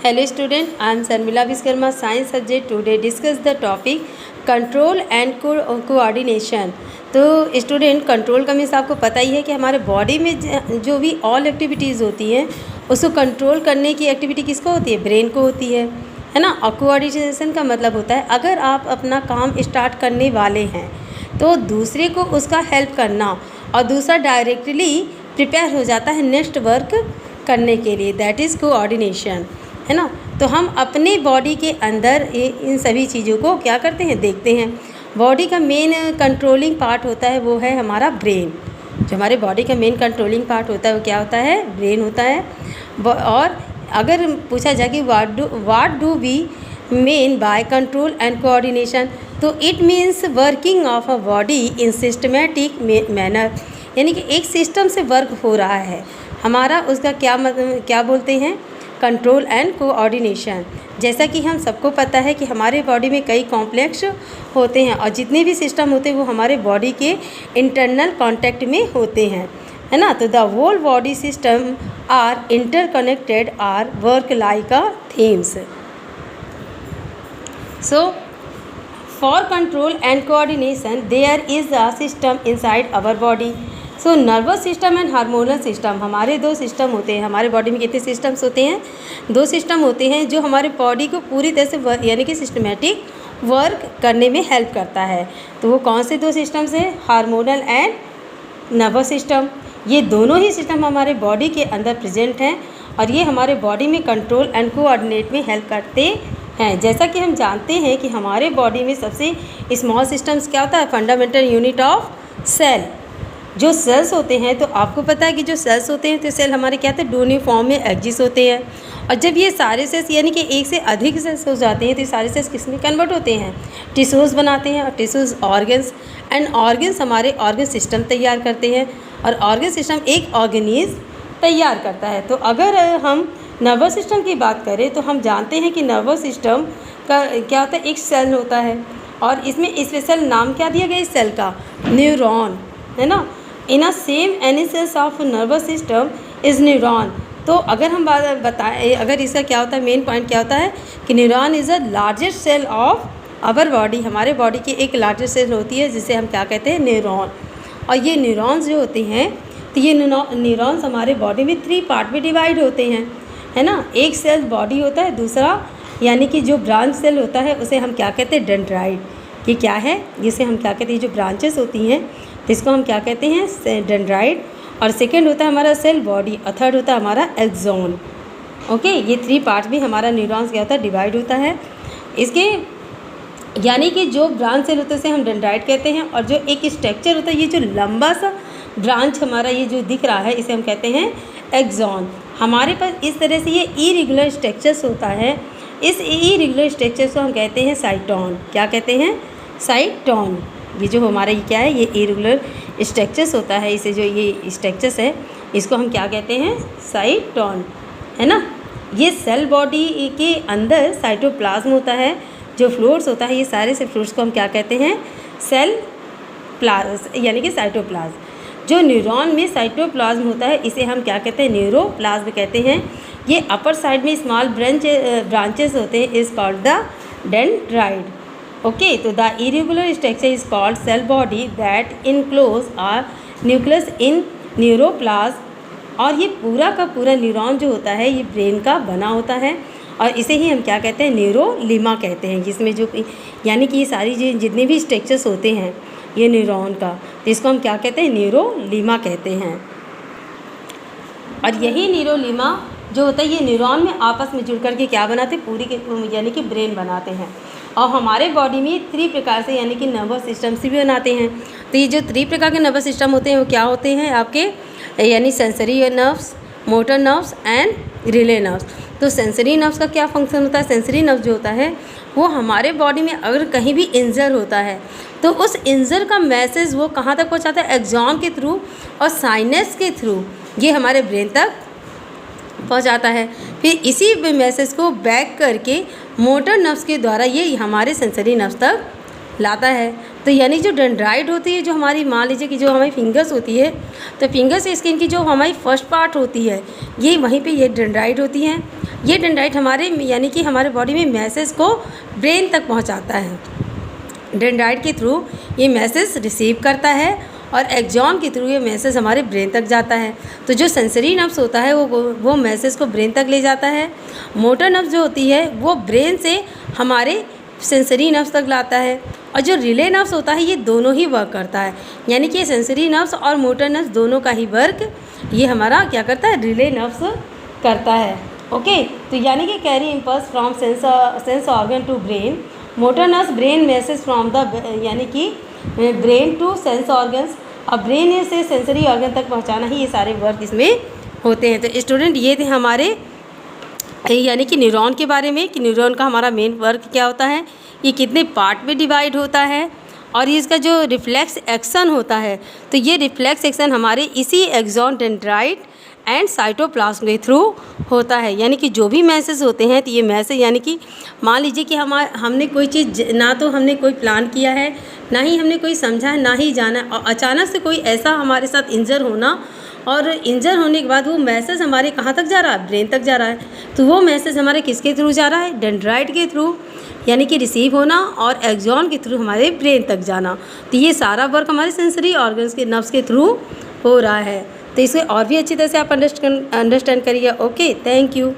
Hello student, I am Sarmila Viskarma, science subject. Today discuss the topic control and coordination. तो student control का means आपको पता ही है कि हमारे बॉडी में जो भी ऑल एक्टिविटीज़ होती हैं उसको कंट्रोल करने की एक्टिविटी किसको होती है, ब्रेन को होती है ना। और कोऑर्डिनेशन का मतलब होता है अगर आप अपना काम स्टार्ट करने वाले हैं तो दूसरे को उसका हेल्प करना और दूसरा डायरेक्टली प्रिपेयर हो जाता है नेक्स्ट वर्क करने के लिए, दैट इज़ कोऑर्डिनेशन, है ना। तो हम अपने बॉडी के अंदर इन सभी चीज़ों को क्या करते हैं, देखते हैं। बॉडी का मेन कंट्रोलिंग पार्ट होता है वो है हमारा ब्रेन। जो हमारे बॉडी का मेन कंट्रोलिंग पार्ट होता है वो क्या होता है, ब्रेन होता है। और अगर पूछा जाए कि what do we mean by control and coordination, तो it means working of a body in systematic manner, यानी कि एक सिस्टम से वर्क हो रहा है हमारा, उसका क्या बोलते हैं, कंट्रोल एंड कोऑर्डिनेशन। जैसा कि हम सबको पता है कि हमारे बॉडी में कई कॉम्प्लेक्स होते हैं और जितने भी सिस्टम होते हैं वो हमारे बॉडी के इंटरनल कांटेक्ट में होते हैं, है ना। तो the whole body system are interconnected are work like a themes. So for control and coordination there is a system inside our body. So nervous system and hormonal system, हमारे दो system होते हैं। हमारे बॉडी में कितने systems होते हैं, दो सिस्टम होते हैं जो हमारे बॉडी को पूरी तरह से यानी कि सिस्टमेटिक वर्क करने में हेल्प करता है। तो वो कौन से दो सिस्टम्स हैं, हार्मोनल एंड नर्वस सिस्टम। ये दोनों ही सिस्टम हमारे बॉडी के अंदर प्रेजेंट हैं और ये हमारे बॉडी में कंट्रोल एंड कोऑर्डिनेट में हेल्प करते हैं। जैसा कि हम जानते हैं कि हमारे बॉडी में सबसे स्मॉल सिस्टम्स क्या होता है, फंडामेंटल यूनिट ऑफ सेल। जो सेल्स होते हैं, तो आपको पता है कि जो सेल्स होते हैं तो सेल हमारे क्या होते हैं, डोनी फॉर्म में एग्जिस्ट होते हैं। और जब ये सारे सेल्स यानी कि एक से अधिक सेल्स हो जाते हैं तो ये सारे सेल्स किस में कन्वर्ट होते हैं, टिश्यूज़ बनाते हैं। और टिश्यूज़ ऑर्गन्स, एंड ऑर्गन्स हमारे ऑर्गन सिस्टम तैयार करते हैं और ऑर्गन सिस्टम एक ऑर्गेनिज़ तैयार करता है। तो अगर हम नर्वस सिस्टम की बात करें तो हम जानते हैं कि नर्वस सिस्टम का क्या होता है, एक सेल होता है और इसमें स्पेशल नाम क्या दिया गया इस सेल का, न्यूरॉन, है ना। In a same any cells of nervous system is neuron. तो अगर हम बताएं, अगर इसका क्या होता है, मेन पॉइंट क्या होता है कि neuron is the largest cell of our body, हमारे बॉडी की एक लार्जेस्ट सेल होती है जिसे हम क्या कहते हैं, न्यूरॉन। और ये न्यूरॉन्स जो होते हैं तो ये न्यूरॉन्स हमारे बॉडी में 3 पार्ट में डिवाइड होते हैं, है ना। एक सेल बॉडी होता है, दूसरा यानी कि जो ब्रांच सेल होता है उसे हम क्या कहते हैं, डेंड्राइट। ये क्या है, जिसे हम क्या कहते हैं, जो ब्रांचेस होती हैं इसको हम क्या कहते हैं, डेंड्राइट। और सेकंड होता है हमारा सेल बॉडी और थर्ड होता है हमारा एक्सोन। ओके, ये 3 पार्ट में हमारा न्यूरॉन्स क्या होता है, डिवाइड होता है। इसके यानी कि जो ब्रांच सेल होते हैं उसे हम डेंड्राइट कहते हैं और जो एक स्ट्रक्चर होता है, ये जो लंबा सा ब्रांच हमारा ये जो दिख रहा है इसे हम कहते हैं एक्सोन। हमारे पास इस तरह से ये इरेगुलर स्ट्रक्चर्स होता है। इस इरेगुलर स्ट्रक्चर्स को हम कहते हैं साइटोन। क्या कहते हैं, साइटोन। ये जो हमारा ये क्या है, ये इरेगुलर स्ट्रक्चर्स होता है, इसे जो ये स्ट्रक्चर्स है इसको हम क्या कहते हैं, साइटोन, है ना। ये सेल बॉडी के अंदर साइटोप्लाज्म होता है, जो फ्लूइड्स होता है, ये सारे से फ्लूइड्स को हम क्या कहते हैं, सेल प्लाज्म यानी कि साइटोप्लाज्म। जो न्यूरॉन में साइटोप्लाज्म होता है इसे हम क्या कहते हैं, न्यूरोप्लाज्म कहते हैं। ये अपर साइड में स्मॉल ब्रांचेस होते हैं, is called the dendrite. Okay, तो the irregular structure is called cell body that enclose are nucleus in neuroplasm. और ये पूरा का पूरा न्यूरॉन जो होता है ये ब्रेन का बना होता है और इसे ही हम क्या कहते हैं, न्यूरोलिमा कहते हैं, जिसमें जो यानी कि ये सारी जितने भी स्ट्रक्चर्स होते हैं ये न्यूरॉन का, तो इसको हम क्या कहते हैं, न्यूरोलिमा कहते हैं। और यही न्यूरोलिमा जो होता है ये न्यूरॉन में आपस में जुड़ करके क्या बनाते हैं, पूरी के यानी कि ब्रेन बनाते हैं। और हमारे बॉडी में 3 प्रकार से यानी कि नर्वस सिस्टम से भी बनाते हैं। तो ये जो 3 प्रकार के नर्वस सिस्टम होते हैं वो क्या होते हैं आपके, यानी sensory nerves, motor nerves and relay nerves. तो सेंसरी नर्व्स का क्या फंक्शन होता है, सेंसरी नर्व जो होता है वो हमारे बॉडी में अगर कहीं भी इंजर होता है तो उस इंजर का मैसेज वो कहाँ तक पहुँचाता है, एक्सॉन के थ्रू और साइनस के थ्रू ये हमारे ब्रेन तक पहुंचाता है। फिर इसी मैसेज को बैक करके मोटर नर्व्स के द्वारा ये हमारे सेंसरी नर्व्स तक लाता है। तो यानी जो डेंड्राइट होती है, जो हमारी मान लीजिए कि जो हमारी फिंगर्स होती है, तो फिंगर्स स्किन की जो हमारी फर्स्ट पार्ट होती है ये वहीं पे ये डेंड्राइट होती हैं। ये डेंड्राइट हमारे यानी कि हमारे बॉडी में मैसेज को ब्रेन तक पहुंचाता है। डेंड्राइट के थ्रू ये मैसेज रिसीव करता है और एक्सॉन के थ्रू ये मैसेज हमारे ब्रेन तक जाता है। तो जो सेंसरी नर्व्स होता है वो मैसेज को ब्रेन तक ले जाता है। मोटर नर्व्स जो होती है वो ब्रेन से हमारे सेंसरी नर्व्स तक लाता है। और जो रिले नर्व्स होता है ये दोनों ही वर्क करता है, यानी कि सेंसरी नर्व्स और मोटर नर्व्स दोनों का ही वर्क ये हमारा क्या करता है, रिले नर्व्स करता है। ओके, तो यानी कि carry impulse from sense organ to brain, motor nerves brain message from the यानी कि ब्रेन टू सेंस ऑर्गन्स, और ब्रेन से सेंसरी ऑर्गन तक पहुंचाना ही ये सारे वर्क इसमें होते हैं। तो स्टूडेंट ये थे हमारे यानी कि न्यूरॉन के बारे में कि न्यूरॉन का हमारा मेन वर्क क्या होता है, ये कितने पार्ट में डिवाइड होता है, और इसका जो रिफ्लेक्स एक्शन होता है तो ये रिफ्लेक्स एक्शन हमारे इसी एक्सॉन, डेंड्राइट एंड साइटोप्लाज्म के थ्रू होता है। यानी कि जो भी मैसेज होते हैं तो ये मैसेज यानी कि मान लीजिए कि हमने कोई चीज़ ना तो हमने कोई प्लान किया है, ना ही हमने कोई समझा है, ना ही जाना है, और अचानक से कोई ऐसा हमारे साथ इंजर होना, और इंजर होने के बाद वो मैसेज हमारे कहाँ तक जा रहा है, ब्रेन तक जा रहा है। तो वो मैसेज हमारे किसके थ्रू जा रहा है, डेंड्राइट के थ्रू, यानी कि रिसीव होना, और एक्सॉन के थ्रू हमारे ब्रेन तक जाना। तो ये सारा वर्क हमारे सेंसरी ऑर्गन्स के नर्व्स के थ्रू हो रहा है। तो इसे और भी अच्छी तरह से आप अंडरस्टैंड करिए। Okay, thank you.